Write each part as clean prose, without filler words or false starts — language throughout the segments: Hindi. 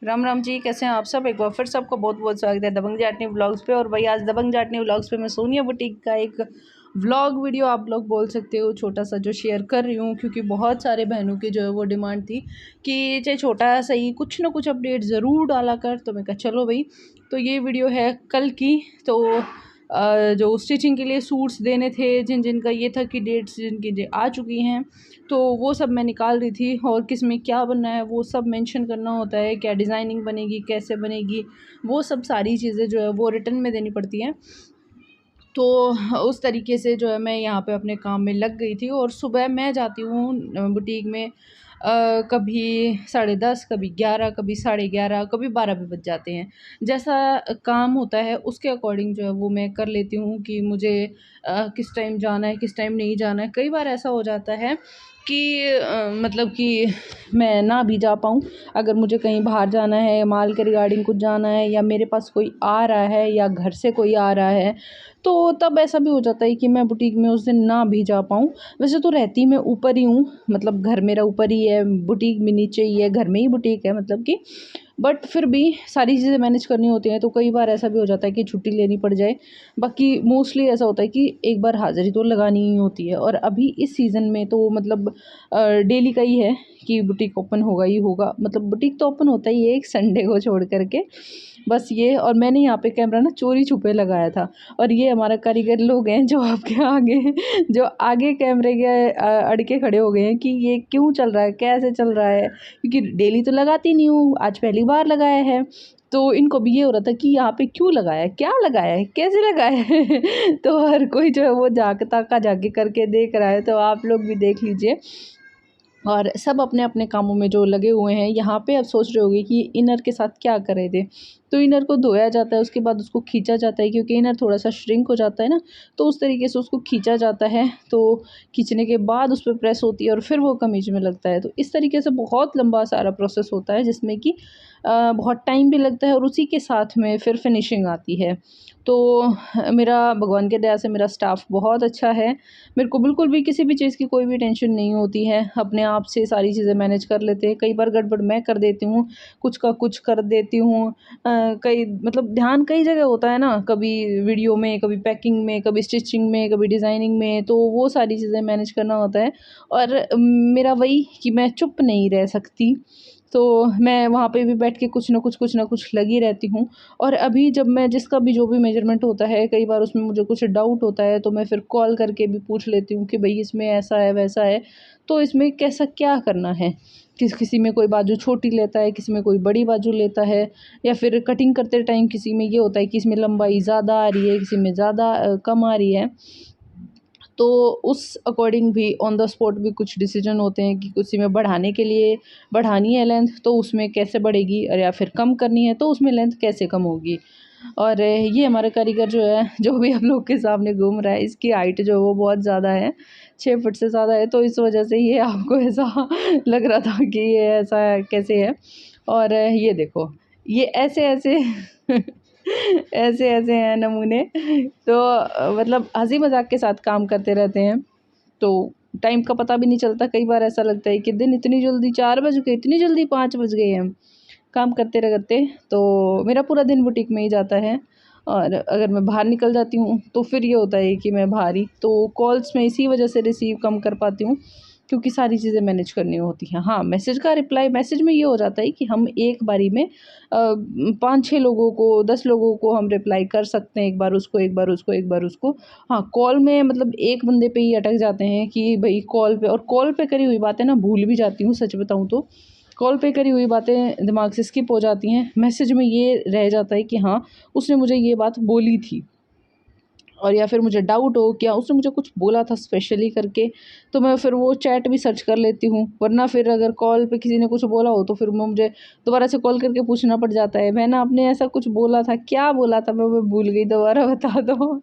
राम राम जी, कैसे हैं आप सब। एक बार फिर सबको बहुत बहुत स्वागत है दबंग जाटनी व्लॉग्स पे। और भाई आज दबंग जाटनी व्लॉग्स पे मैं सोनिया बुटीक का एक व्लॉग वीडियो आप लोग बोल सकते हो छोटा सा जो शेयर कर रही हूँ, क्योंकि बहुत सारे बहनों की जो है वो डिमांड थी कि चाहे छोटा सा ही कुछ ना कुछ अपडेट ज़रूर डाला कर। तो मैं कहा चलो भाई, तो ये वीडियो है कल की। तो जो स्टिचिंग के लिए सूट्स देने थे, जिन जिन का ये था कि डेट्स जिनकी आ चुकी हैं, तो वो सब मैं निकाल रही थी। और किस में क्या बनना है वो सब मेंशन करना होता है, क्या डिज़ाइनिंग बनेगी, कैसे बनेगी, वो सब सारी चीज़ें जो है वो रिटर्न में देनी पड़ती हैं। तो उस तरीके से जो है मैं यहाँ पे अपने काम में लग गई थी। और सुबह मैं जाती हूँ बुटीक में कभी 10:30, कभी 11, कभी 11:30, कभी 12 भी बज जाते हैं। जैसा काम होता है उसके अकॉर्डिंग जो है वो मैं कर लेती हूँ कि मुझे किस टाइम जाना है, किस टाइम नहीं जाना है। कई बार ऐसा हो जाता है कि मतलब कि मैं ना भी जा पाऊँ। अगर मुझे कहीं बाहर जाना है, माल के रिगार्डिंग कुछ जाना है, या मेरे पास कोई आ रहा है, या घर से कोई आ रहा है, तो तब ऐसा भी हो जाता है कि मैं बुटीक में उस दिन ना भी जा पाऊँ। वैसे तो रहती मैं ऊपर ही हूँ, मतलब घर मेरा ऊपर ही है, बुटीक भी नीचे ही है, घर में ही बुटीक है मतलब कि। बट फिर भी सारी चीज़ें मैनेज करनी होती हैं, तो कई बार ऐसा भी हो जाता है कि छुट्टी लेनी पड़ जाए। बाकी मोस्टली ऐसा होता है कि एक बार हाज़िरी तो लगानी ही होती है। और अभी इस सीज़न में तो मतलब डेली का ही है कि बुटीक ओपन होगा ही होगा। मतलब बुटीक तो ओपन होता ही है एक संडे को छोड़ करके, बस ये। और मैंने यहाँ पे कैमरा ना चोरी छुपे लगाया था। और ये हमारा कारीगर लोग हैं जो आपके आगे जो आगे कैमरे के अड़के खड़े हो गए हैं कि ये क्यों चल रहा है, कैसे चल रहा है, क्योंकि डेली तो लगाती नहीं हूँ, आज पहली बार लगाया है। तो इनको भी ये हो रहा था कि यहाँ पे क्यों लगाया है, क्या लगाया है, कैसे लगाया है तो हर कोई जो है वो झाँकता का झाँकी करके देख रहा है। तो आप लोग भी देख लीजिए। और सब अपने अपने कामों में जो लगे हुए हैं। यहाँ पे आप सोच रहे होंगे कि इनर के साथ क्या कर रहे थे। तो इनर को धोया जाता है, उसके बाद उसको खींचा जाता है, क्योंकि इनर थोड़ा सा श्रिंक हो जाता है ना, तो उस तरीके से उसको खींचा जाता है। तो खींचने के बाद उस पर प्रेस होती है और फिर वो कमीज में लगता है। तो इस तरीके से बहुत लंबा सारा प्रोसेस होता है, जिसमें कि बहुत टाइम भी लगता है, और उसी के साथ में फिर फिनिशिंग आती है। तो मेरा भगवान के दया से मेरा स्टाफ़ बहुत अच्छा है। मेरे को बिल्कुल भी किसी भी चीज़ की कोई भी टेंशन नहीं होती है, अपने आप से सारी चीज़ें मैनेज कर लेते हैं। कई बार गड़बड़ मैं कर देती हूँ, कुछ का कुछ कर देती हूँ। कई मतलब ध्यान कई जगह होता है ना, कभी वीडियो में, कभी पैकिंग में, कभी स्टिचिंग में, कभी डिज़ाइनिंग में, तो वो सारी चीज़ें मैनेज करना होता है। और मेरा वही कि मैं चुप नहीं रह सकती, तो मैं वहाँ पे भी बैठ के कुछ ना कुछ लगी रहती हूँ। और अभी जब मैं जिसका भी जो भी मेजरमेंट होता है, कई बार उसमें मुझे कुछ डाउट होता है, तो मैं फिर कॉल करके भी पूछ लेती हूँ कि भई इसमें ऐसा है, वैसा है, तो इसमें कैसा क्या करना है। किसी में कोई बाजू छोटी लेता है, किसी में कोई बड़ी बाजू लेता है, या फिर कटिंग करते टाइम किसी में ये होता है कि इसमें लंबाई ज़्यादा आ रही है, किसी में ज़्यादा कम आ रही है। तो उस अकॉर्डिंग भी ऑन द स्पॉट भी कुछ डिसीजन होते हैं कि किसी में बढ़ाने के लिए बढ़ानी है लेंथ, तो उसमें कैसे बढ़ेगी, और या फिर कम करनी है तो उसमें लेंथ कैसे कम होगी। और ये हमारा कारीगर जो है, जो भी आप लोग के सामने घूम रहा है, इसकी हाइट जो है वो बहुत ज़्यादा है, 6 फुट से ज़्यादा है। तो इस वजह से ये आपको ऐसा लग रहा था कि ये ऐसा कैसे है। और ये देखो, ये ऐसे ऐसे ऐसे ऐसे हैं नमूने। तो मतलब हंसी मजाक के साथ काम करते रहते हैं, तो टाइम का पता भी नहीं चलता। कई बार ऐसा लगता है कि दिन इतनी जल्दी 4 बज गए, इतनी जल्दी 5 बज गए हैं काम करते करते। तो मेरा पूरा दिन बुटीक में ही जाता है। और अगर मैं बाहर निकल जाती हूँ तो फिर ये होता है कि मैं बाहर ही, तो कॉल्स मैं इसी वजह से रिसीव कम कर पाती हूँ, क्योंकि सारी चीज़ें मैनेज करनी होती हैं। हाँ, मैसेज का रिप्लाई, मैसेज में ये हो जाता है कि हम एक बारी में 5-6 लोगों को, 10 लोगों को हम रिप्लाई कर सकते हैं, एक बार उसको, एक बार उसको, एक बार उसको। हाँ, कॉल में मतलब एक बंदे पे ही अटक जाते हैं कि भई कॉल पे, और कॉल पे करी हुई बातें ना भूल भी जाती हूँ, सच बताऊँ तो। कॉल पे करी हुई बातें दिमाग से स्किप हो जाती हैं। मैसेज में ये रह जाता है कि हाँ, उसने मुझे ये बात बोली थी। और या फिर मुझे डाउट हो क्या उसने मुझे कुछ बोला था स्पेशली करके, तो मैं फिर वो चैट भी सर्च कर लेती हूँ। वरना फिर अगर कॉल पे किसी ने कुछ बोला हो तो फिर मुझे दोबारा से कॉल करके पूछना पड़ जाता है, मैंने आपने ऐसा कुछ बोला था, क्या बोला था, मैं भूल गई, दोबारा बता दो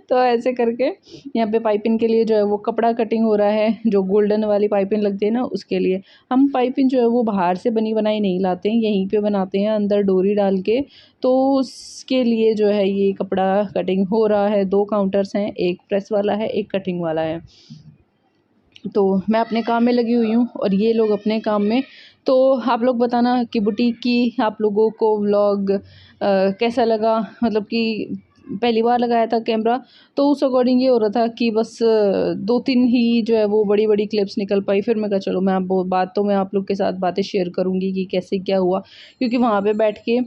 तो ऐसे करके यहाँ पे पाइपिंग के लिए जो है वो कपड़ा कटिंग हो रहा है, जो गोल्डन वाली पाइपिंग लगती है ना, उसके लिए हम पाइपिंग जो है वो बाहर से बनी बनाई नहीं लाते हैं, यहीं पे बनाते हैं अंदर डोरी डाल के। तो उसके लिए जो है ये कपड़ा कटिंग हो रहा है। 2 काउंटर्स हैं, एक प्रेस वाला है, एक कटिंग वाला है। तो मैं अपने काम में लगी हुई हूँ और ये लोग अपने काम में। तो आप लोग बताना कि बुटीक की आप लोगों को व्लॉग कैसा लगा, मतलब कि पहली बार लगाया था कैमरा, तो उस अकॉर्डिंग ये हो रहा था कि बस 2-3 ही जो है वो बड़ी-बड़ी क्लिप्स निकल पाई। फिर मैं कहा चलो मैं अब बात तो मैं आप लोग के साथ बातें शेयर करूँगी कि कैसे क्या हुआ, क्योंकि वहाँ पे बैठ के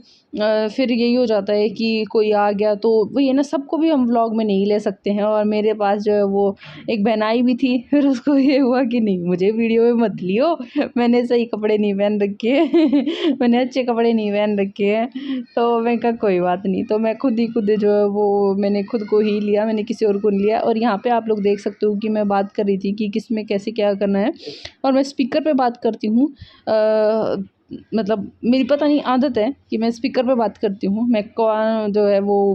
फिर यही हो जाता है कि कोई आ गया तो वही है ना, सबको भी हम व्लॉग में नहीं ले सकते हैं। और मेरे पास जो है वो एक बहन आई भी थी, फिर उसको ये हुआ कि नहीं मुझे वीडियो में मत लियो, मैंने सही कपड़े नहीं पहन रखे हैं मैंने अच्छे कपड़े नहीं पहन रखे हैं। तो मैं कहा कोई बात नहीं, तो मैं खुद जो है वो मैंने खुद को ही लिया, मैंने किसी और को नहीं लिया। और यहाँ पे आप लोग देख सकते हो कि मैं बात कर रही थी कि किस में कैसे क्या करना है, और मैं स्पीकर पे बात करती हूँ। मतलब मेरी पता नहीं आदत है कि मैं स्पीकर पे बात करती हूँ। मैं कान जो है वो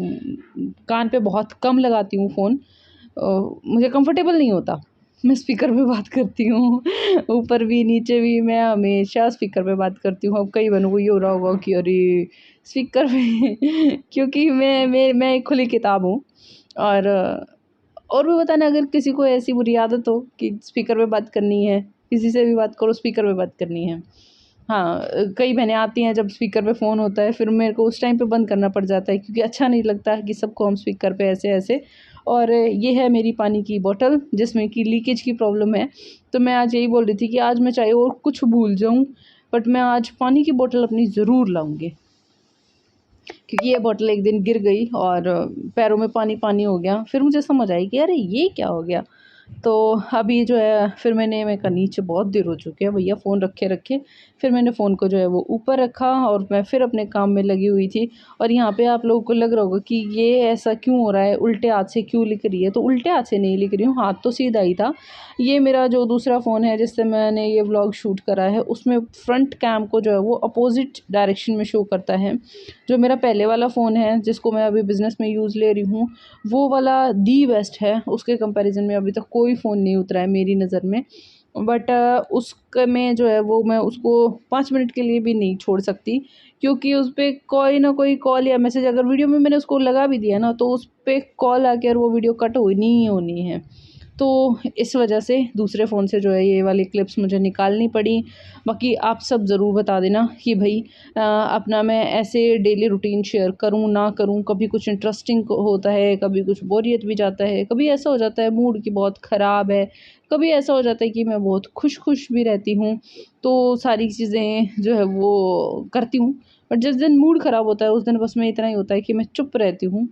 कान पे बहुत कम लगाती हूँ फ़ोन, मुझे कंफर्टेबल नहीं होता, मैं स्पीकर पे बात करती हूँ ऊपर भी नीचे भी मैं हमेशा स्पीकर पे बात करती हूँ। अब कई बनों को ये हो रहा होगा कि अरे स्पीकर पे क्योंकि मैं एक खुली किताब हूँ। और भी बताना अगर किसी को ऐसी बुरी आदत हो कि स्पीकर पे बात करनी है, किसी से भी बात करो स्पीकर पे बात करनी है। हाँ, कई बहनें आती हैं जब स्पीकर पे फ़ोन होता है, फिर मेरे को उस टाइम पे बंद करना पड़ जाता है, क्योंकि अच्छा नहीं लगता है कि सबको हम स्पीकर पे ऐसे-ऐसे। और ये है मेरी पानी की बॉटल जिसमें कि लीकेज की प्रॉब्लम है। तो मैं आज यही बोल रही थी कि आज मैं चाहे और कुछ भूल जाऊँ, बट मैं आज पानी की बॉटल अपनी ज़रूर लाऊँगी। क्योंकि ये बॉटल एक दिन गिर गई और पैरों में पानी-पानी हो गया। फिर मुझे समझ आई कि अरे ये क्या हो गया? तो अभी जो है फिर मैं कहा नीचे बहुत देर हो चुकी है भैया फ़ोन रखे-रखे। फिर मैंने फ़ोन को जो है वो ऊपर रखा और मैं फिर अपने काम में लगी हुई थी। और यहाँ पे आप लोगों को लग रहा होगा कि ये ऐसा क्यों हो रहा है? उल्टे हाथ से क्यों लिख रही है? तो उल्टे हाथ से नहीं लिख रही हूँ, हाथ तो सीधा ही था। ये मेरा जो दूसरा फ़ोन है जिससे मैंने ये व्लॉग शूट करा है, उसमें फ्रंट कैम को जो है वो अपोज़िट डायरेक्शन में शो करता है। जो मेरा पहले वाला फ़ोन है जिसको मैं अभी बिज़नेस में यूज़ ले रही हूँ, वो वाला दी बेस्ट है। उसके कंपैरिज़न में अभी तक कोई फ़ोन नहीं उतरा है मेरी नज़र में। बट उसक में जो है वो मैं उसको 5 मिनट के लिए भी नहीं छोड़ सकती, क्योंकि उस पे कोई ना कोई कॉल या मैसेज अगर वीडियो में मैंने उसको लगा भी दिया ना, तो उस पे कॉल आके और वो वीडियो कट होनी ही होनी है। तो इस वजह से दूसरे फ़ोन से जो है ये वाली क्लिप्स मुझे निकालनी पड़ी। बाकी आप सब ज़रूर बता देना कि भई अपना मैं ऐसे डेली रूटीन शेयर करूँ, ना करूँ, कभी कुछ इंटरेस्टिंग होता है, कभी कुछ बोरियत भी जाता है, कभी ऐसा हो जाता है मूड कि बहुत ख़राब है, कभी ऐसा हो जाता है कि मैं बहुत खुश-खुश भी रहती हूँ। तो सारी चीज़ें जो है वो करती हूँ। बट जिस दिन मूड ख़राब होता है उस दिन बस में इतना ही होता है कि मैं चुप रहती हूँ।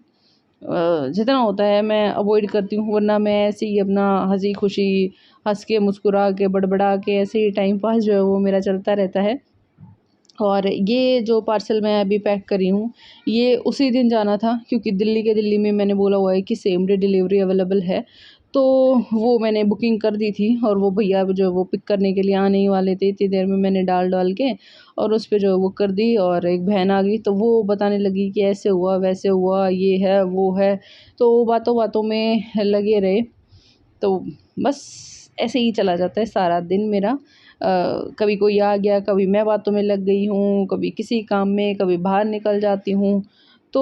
जितना होता है मैं अवॉइड करती हूँ, वरना मैं ऐसे ही अपना हँसी-खुशी, हँस के, मुस्कुरा के, बड़बड़ा के ऐसे ही टाइम पास जो है वो मेरा चलता रहता है। और ये जो पार्सल मैं अभी पैक करी हूँ, ये उसी दिन जाना था, क्योंकि दिल्ली में मैंने बोला हुआ है कि सेम डे डिलीवरी अवेलेबल है। तो वो मैंने बुकिंग कर दी थी और वो भैया जो है वो पिक करने के लिए आने ही वाले थे। इतनी देर में मैंने डाल के और उस पे जो है वो कर दी, और एक बहन आ गई तो वो बताने लगी कि ऐसे हुआ, वैसे हुआ, ये है, वो है। तो बातों-बातों में लगे रहे। तो बस ऐसे ही चला जाता है सारा दिन मेरा। कभी कोई आ गया, कभी मैं बातों में लग गई हूँ, कभी किसी काम में, कभी बाहर निकल जाती हूँ। तो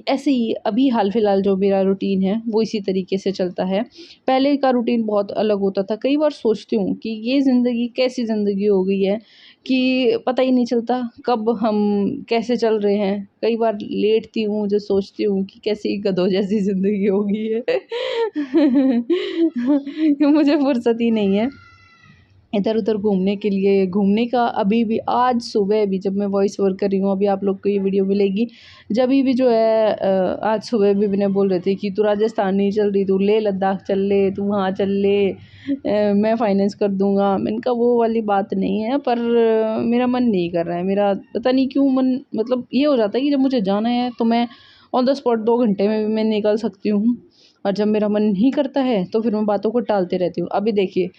ऐसे ही अभी हाल-फिलहाल जो मेरा रूटीन है वो इसी तरीके से चलता है। पहले का रूटीन बहुत अलग होता था। कई बार सोचती हूँ कि ये ज़िंदगी कैसी ज़िंदगी हो गई है कि पता ही नहीं चलता कब हम कैसे चल रहे हैं। कई बार लेटती हूँ जो सोचती हूँ कि कैसी गधों जैसी ज़िंदगी हो गई है। मुझे फुर्सत ही नहीं है इधर-उधर घूमने के लिए। घूमने का अभी भी आज सुबह भी जब मैं वॉइस ओवर कर रही हूँ, अभी आप लोग को ये वीडियो मिलेगी, जभी भी जो है आज सुबह भी मैंने बोल रहे थे कि तू राजस्थान नहीं चल रही, तू लेह लद्दाख चल ले, तू वहाँ चल ले, मैं फाइनेंस कर दूँगा। मैंने कहा वो वाली बात नहीं है, पर मेरा मन नहीं कर रहा है। मेरा पता नहीं क्यों मन, मतलब ये हो जाता है कि जब मुझे जाना है तो मैं ऑन द स्पॉट 2 घंटे में भी मैं निकल सकती हूँ, और जब मेरा मन नहीं करता है तो फिर मैं बातों को टालते रहती हूँ। अभी देखिए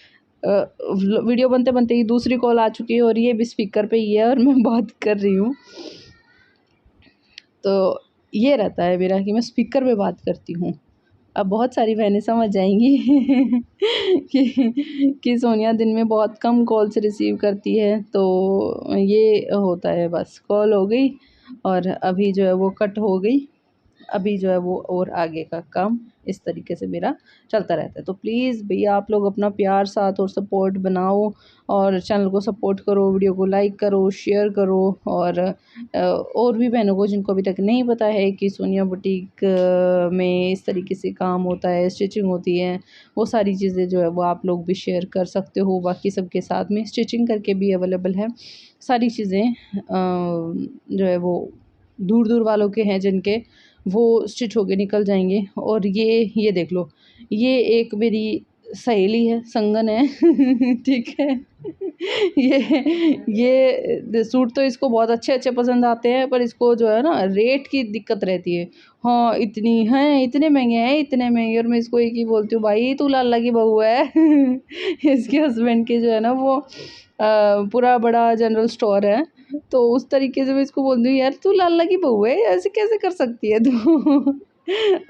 वीडियो बनते-बनते ही दूसरी कॉल आ चुकी है और ये भी स्पीकर पे ही है और मैं बात कर रही हूँ। तो ये रहता है मेरा कि मैं स्पीकर पे बात करती हूँ। अब बहुत सारी बहनें समझ जाएँगी कि सोनिया दिन में बहुत कम कॉल्स रिसीव करती है, तो ये होता है, बस कॉल हो गई और अभी जो है वो कट हो गई। अभी जो है वो और आगे का काम इस तरीके से मेरा चलता रहता है। तो प्लीज़ भैया आप लोग अपना प्यार साथ और सपोर्ट बनाओ और चैनल को सपोर्ट करो, वीडियो को लाइक करो, शेयर करो और भी बहनों को जिनको अभी तक नहीं पता है कि सोनिया बुटीक में इस तरीके से काम होता है, स्टिचिंग होती है, वो सारी चीज़ें जो है वो आप लोग भी शेयर कर सकते हो। बाकी सबके साथ में स्टिचिंग करके भी अवेलेबल है सारी चीज़ें। जो है वो दूर दूर वालों के हैं जिनके वो स्टिच होके निकल जाएंगे। और ये देख लो, ये एक मेरी सहेली है, संगन है ठीक है ये सूट तो इसको बहुत अच्छे अच्छे पसंद आते हैं, पर इसको जो है ना रेट की दिक्कत रहती है। हाँ इतनी हैं, इतने महंगे हैं, इतने महंगे। और मैं इसको एक ही बोलती हूँ, भाई तू लाला की बहू है इसके हस्बैंड के जो है ना वो पूरा बड़ा जनरल स्टोर है, तो उस तरीके से मैं इसको बोलती हूँ, यार तू लाला की बहू है, ऐसे कैसे कर सकती है तू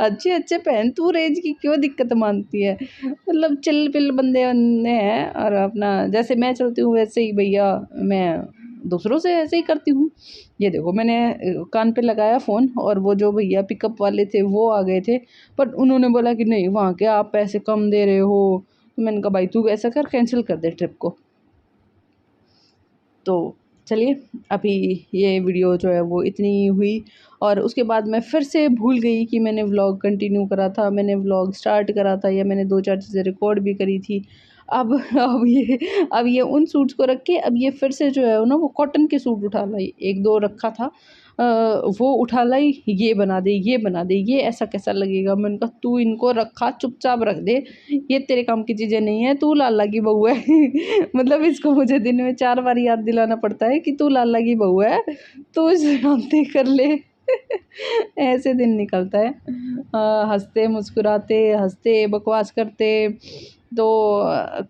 अच्छे अच्छे पहन, तू रेंज की क्यों दिक्कत मानती है। मतलब चिल पिल बंदे बंदे हैं, और अपना जैसे मैं चलती हूँ वैसे ही भैया मैं दूसरों से ऐसे ही करती हूँ। ये देखो मैंने कान पे लगाया फ़ोन, और वो जो भैया पिकअप वाले थे वो आ गए थे, पर उन्होंने बोला कि नहीं वहाँ के आप पैसे कम दे रहे हो। तो मैंने कहा भाई तू ऐसा कर, कैंसिल कर दे ट्रिप को। तो चलिए अभी ये वीडियो जो है वो इतनी ही हुई, और उसके बाद मैं फिर से भूल गई कि मैंने व्लॉग कंटिन्यू करा था, मैंने व्लॉग स्टार्ट करा था, या मैंने 2-4 चीज़ें रिकॉर्ड भी करी थी। अब अब ये उन सूट्स को रख के अब ये फिर से जो है ना वो कॉटन के सूट उठा लाई, 1-2 रखा था वो उठा लाई, ये बना दे, ये बना दे, ये ऐसा कैसा लगेगा। मैंने कहा तू इनको रखा चुपचाप रख दे, ये तेरे काम की चीज़ें नहीं है, तू लाला की बहू है मतलब इसको मुझे दिन में 4 बार याद दिलाना पड़ता है कि तू लाला की बहू है, तो शांति कर ले ऐसे दिन निकलता है हंसते मुस्कुराते, हंसते बकवास करते। तो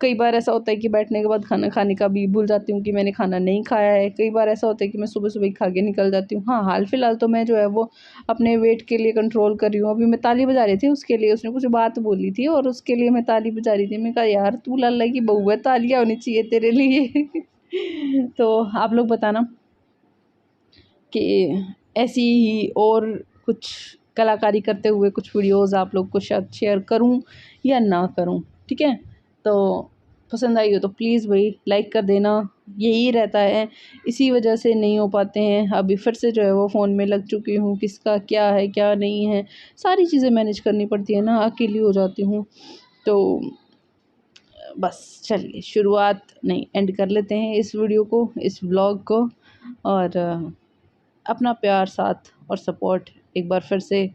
कई बार ऐसा होता है कि बैठने के बाद खाना खाने का भी भूल जाती हूँ कि मैंने खाना नहीं खाया है। कई बार ऐसा होता है कि मैं सुबह सुबह ही खा के निकल जाती हूँ। हाँ हाल फिलहाल तो मैं जो है वो अपने वेट के लिए कंट्रोल कर रही हूँ। अभी मैं ताली बजा रही थी, उसके लिए उसने कुछ बात बोली थी और उसके लिए मैं ताली बजा रही थी। मैंने कहा यार तू लाला की बहू है, तालियां होनी चाहिए तेरे लिए तो आप लोग बताना कि ऐसी ही और कुछ कलाकारी करते हुए कुछ वीडियोस आप लोग को शायद शेयर करूं या ना करूं, ठीक है। तो पसंद आई हो तो प्लीज़ भाई लाइक कर देना, यही रहता है, इसी वजह से नहीं हो पाते हैं। अभी फिर से जो है वो फ़ोन में लग चुकी हूँ, किसका क्या है क्या नहीं है, सारी चीज़ें मैनेज करनी पड़ती है ना, अकेली हो जाती हूँ। तो बस चलिए शुरुआत नहीं एंड कर लेते हैं इस वीडियो को, इस व्लॉग को। और अपना प्यार साथ और सपोर्ट एक बार फिर से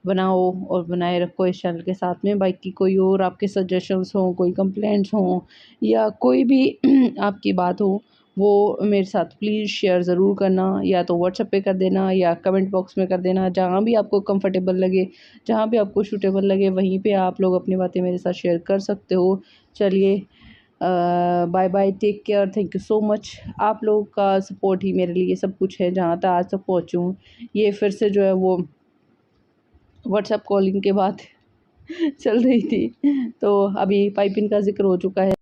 बनाओ और बनाए रखो इस चैनल के साथ में। बाकी कोई और आपके सजेशंस हों, कोई कंप्लेंट्स हों, या कोई भी आपकी बात हो, वो मेरे साथ प्लीज़ शेयर ज़रूर करना, या तो व्हाट्सएप पे कर देना या कमेंट बॉक्स में कर देना, जहाँ भी आपको कंफर्टेबल लगे, जहाँ भी आपको सूटेबल लगे वहीं पे आप लोग अपनी बातें मेरे साथ शेयर कर सकते हो। चलिए bye bye, take care, thank you so much. आप लोगों का सपोर्ट ही मेरे लिए सब कुछ है, जहाँ तक आज तक पहुँची हूँ। ये फिर से जो है वो व्हाट्सएप कॉलिंग के बाद चल रही थी, तो अभी पाइपिंग का ज़िक्र हो चुका है।